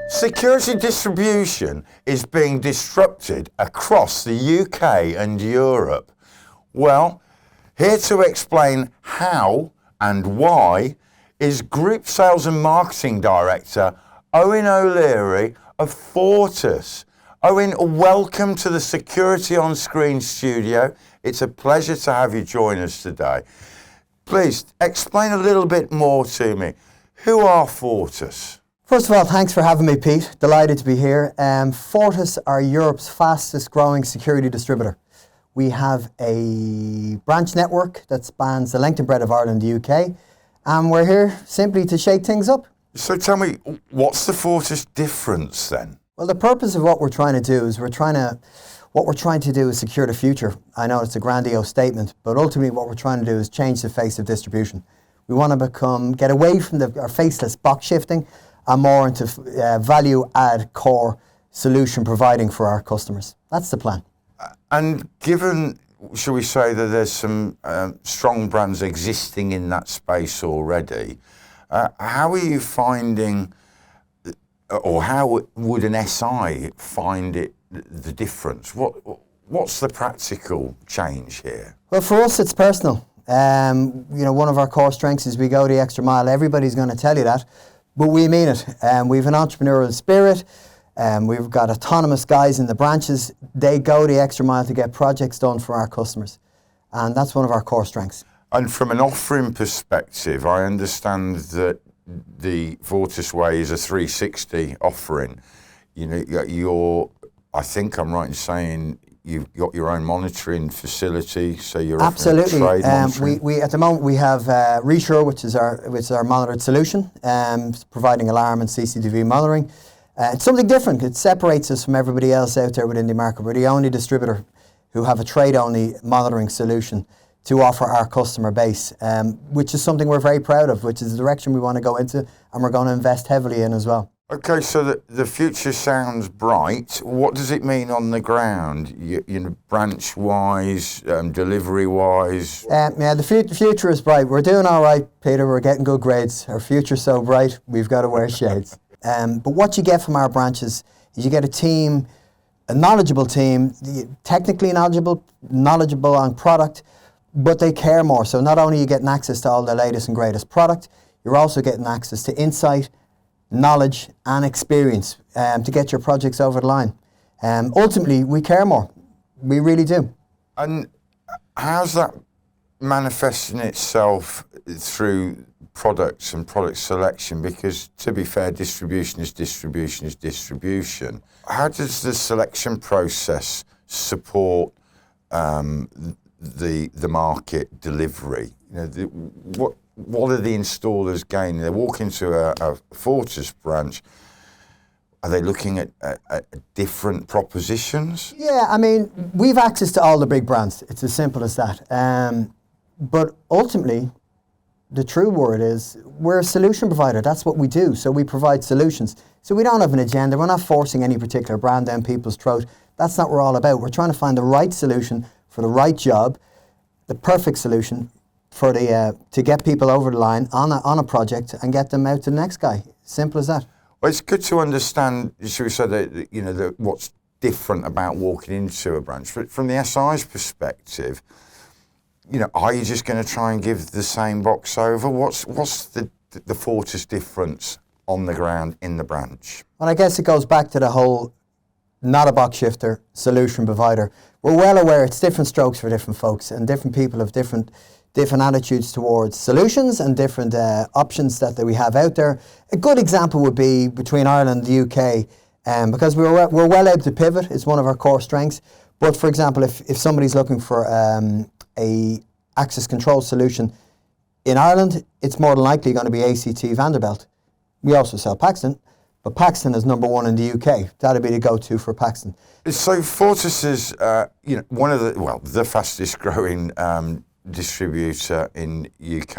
Security distribution is being disrupted across the UK and Europe. Well, here to explain how and why is Group Sales and Marketing Director Eoghan O'Leary of Fortus. Eoghan, welcome to the Security on Screen studio. It's a pleasure to have you join us today. Please explain a little bit more to me. Who are Fortus? First of all, thanks for having me, Pete. Delighted to be here. Fortus are Europe's fastest growing security distributor. We have a branch network that spans the length and breadth of Ireland and the UK, and we're here simply to shake things up. So tell me, what's the Fortus difference then? Well, the purpose of what we're trying to do is secure the future. I know it's a grandiose statement, but ultimately what we're trying to do is change the face of distribution. We want to get away from our faceless box shifting and more into value add core solution providing for our customers. That's the plan. And given, shall we say, that there's some strong brands existing in that space already, how are you finding, or how would an SI find it, the difference? What's the practical change here? Well, for us, it's personal. One of our core strengths is we go the extra mile. Everybody's going to tell you that, but we mean it. We've an entrepreneurial spirit. We've got autonomous guys in the branches. They go the extra mile to get projects done for our customers, and that's one of our core strengths. And from an offering perspective, I understand that the Fortus Way is a 360 offering. I think I'm right in saying you've got your own monitoring facility, so you're absolutely offering trade monitoring. We at the moment we have Resure, which is our monitored solution, providing alarm and CCTV monitoring. It's something different. It separates us from everybody else out there within the market. We're the only distributor who have a trade-only monitoring solution to offer our customer base, which is something we're very proud of, which is the direction we want to go into, and we're going to invest heavily in as well. Okay, so the future sounds bright. What does it mean on the ground, branch-wise, delivery-wise? The future is bright. We're doing all right, Peter. We're getting good grades. Our future's so bright, we've got to wear shades. But what you get from our branches is you get a knowledgeable team, technically knowledgeable on product, but they care more. So not only are you getting access to all the latest and greatest product, you're also getting access to insight, knowledge and experience to get your projects over the line. Ultimately, we care more. We really do. And how's that manifesting itself through products and product selection? Because to be fair, distribution is distribution. How does the selection process support the market delivery? What are the installers gaining? They walk into a Fortus branch. Are they looking at different propositions? Yeah, I mean, we've access to all the big brands. It's as simple as that. But ultimately, the true word is we're a solution provider. That's what we do. So we provide solutions. So we don't have an agenda. We're not forcing any particular brand down people's throat. That's not what we're all about. We're trying to find the right solution for the right job, the perfect solution for to get people over the line on a project and get them out to the next guy. Simple as that. Well, it's good to understand, should we say, that what's different about walking into a branch. But from the SI's perspective, are you just going to try and give the same box over? What's the Fortus difference on the ground in the branch? Well, I guess it goes back to the whole not a box shifter, solution provider. We're well aware it's different strokes for different folks, and different people have different attitudes towards solutions and different options that we have out there. A good example would be between Ireland and the UK, because we're well able to pivot. It's one of our core strengths. But for example, if somebody's looking for a access control solution in Ireland, it's more than likely going to be ACT Vanderbilt. We also sell Paxton, but Paxton is number one in the UK. That'd be the go-to for Paxton. So Fortus is one of the fastest growing distributor in UK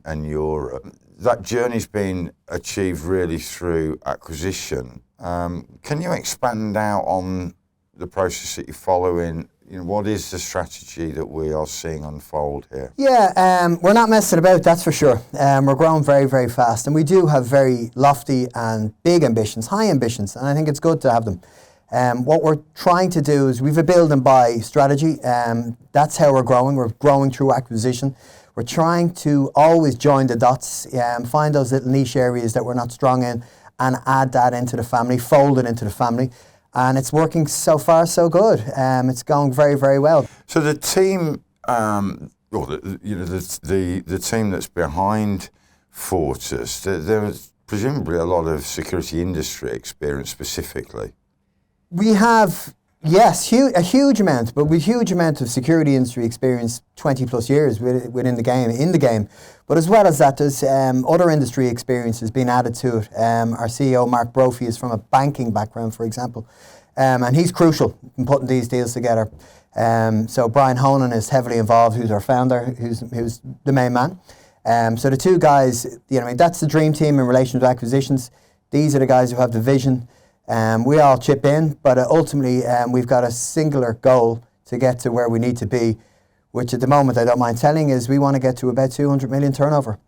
and Europe. That journey's been achieved really through acquisition. Can you expand out on the process that you're following, what is the strategy that we are seeing unfold here? Yeah, we're not messing about, that's for sure. We're growing very, very fast, and we do have very lofty and big ambitions, high ambitions, and I think it's good to have them. What we're trying to do is we've a build and buy strategy. That's how we're growing. We're growing through acquisition. We're trying to always join the dots, find those little niche areas that we're not strong in, and add that into the family, fold it into the family. And it's working so far so good. It's going very, very well. So the team, or the team that's behind Fortus, there's presumably a lot of security industry experience specifically. We have, yes, a huge amount, but with huge amount of security industry experience, 20 plus years within the game, But as well as that, there's other industry experiences being added to it. Our CEO, Mark Brophy, is from a banking background, for example, and he's crucial in putting these deals together. So Brian Honan is heavily involved, who's our founder, who's the main man. So the two guys, that's the dream team in relation to acquisitions. These are the guys who have the vision. We all chip in, but ultimately we've got a singular goal to get to where we need to be, which at the moment I don't mind telling is we want to get to about 200 million turnover.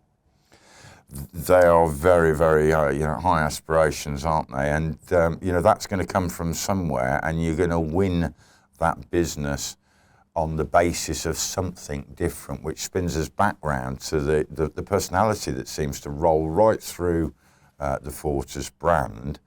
They are very, very high aspirations, aren't they? And that's going to come from somewhere, and you're going to win that business on the basis of something different, which spins us back round to the personality that seems to roll right through the Fortus brand.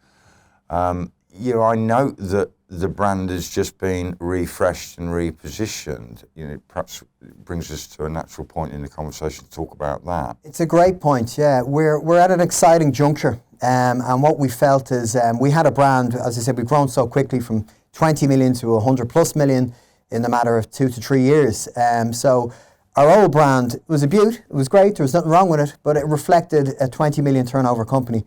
I note that the brand has just been refreshed and repositioned. Perhaps it brings us to a natural point in the conversation to talk about that. It's a great point, yeah. We're at an exciting juncture, and what we felt is we had a brand, as I said, we've grown so quickly from 20 million to 100 plus million in the matter of 2 to 3 years. So our old brand was a beaut, it was great, there was nothing wrong with it, but it reflected a 20 million turnover company.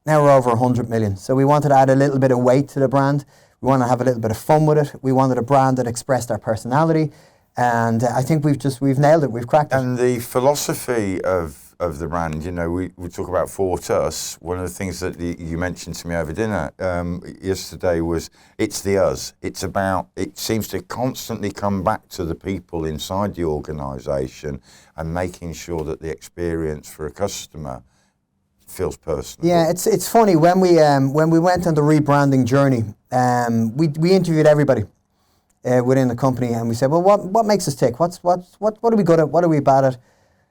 Now we're over 100 million. So we wanted to add a little bit of weight to the brand. We want to have a little bit of fun with it. We wanted a brand that expressed our personality. And I think we've nailed it, we've cracked it. And the philosophy of the brand, we talk about Fortus. One of the things that you mentioned to me over dinner yesterday was it's the us. It seems to constantly come back to the people inside the organisation and making sure that the experience for a customer feels personal. Yeah, it's funny when we went on the rebranding journey, we interviewed everybody within the company, and we said, well, what makes us tick? What are we good at? What are we bad at?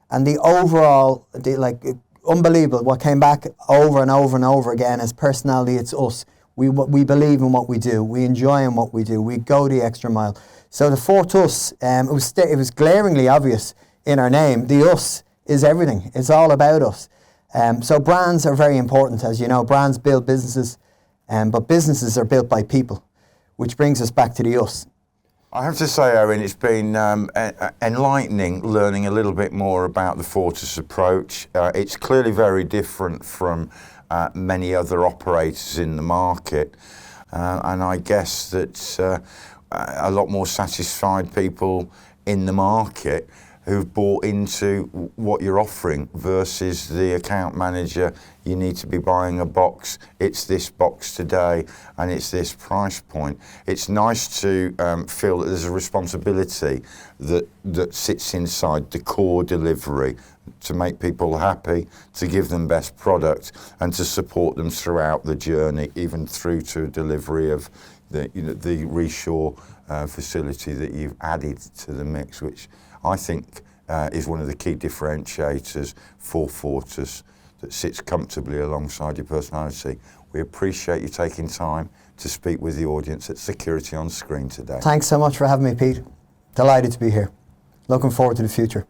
And the overall, unbelievable. What came back over and over and over again is personality. It's us. We believe in what we do. We enjoy in what we do. We go the extra mile. So the Fortus, it was glaringly obvious in our name. The us is everything. It's all about us. So brands are very important, as you know. Brands build businesses, but businesses are built by people, which brings us back to the us. I have to say, Owen, it's been enlightening learning a little bit more about the Fortus approach. It's clearly very different from many other operators in the market, and I guess that a lot more satisfied people in the market who've bought into what you're offering versus the account manager. You need to be buying a box. It's this box today and it's this price point. It's nice to feel that there's a responsibility that sits inside the core delivery to make people happy, to give them best product, and to support them throughout the journey, even through to delivery of the reshore facility that you've added to the mix, which I think is one of the key differentiators for Fortus that sits comfortably alongside your personality. We appreciate you taking time to speak with the audience at Security on Screen today. Thanks so much for having me, Pete. Delighted to be here. Looking forward to the future.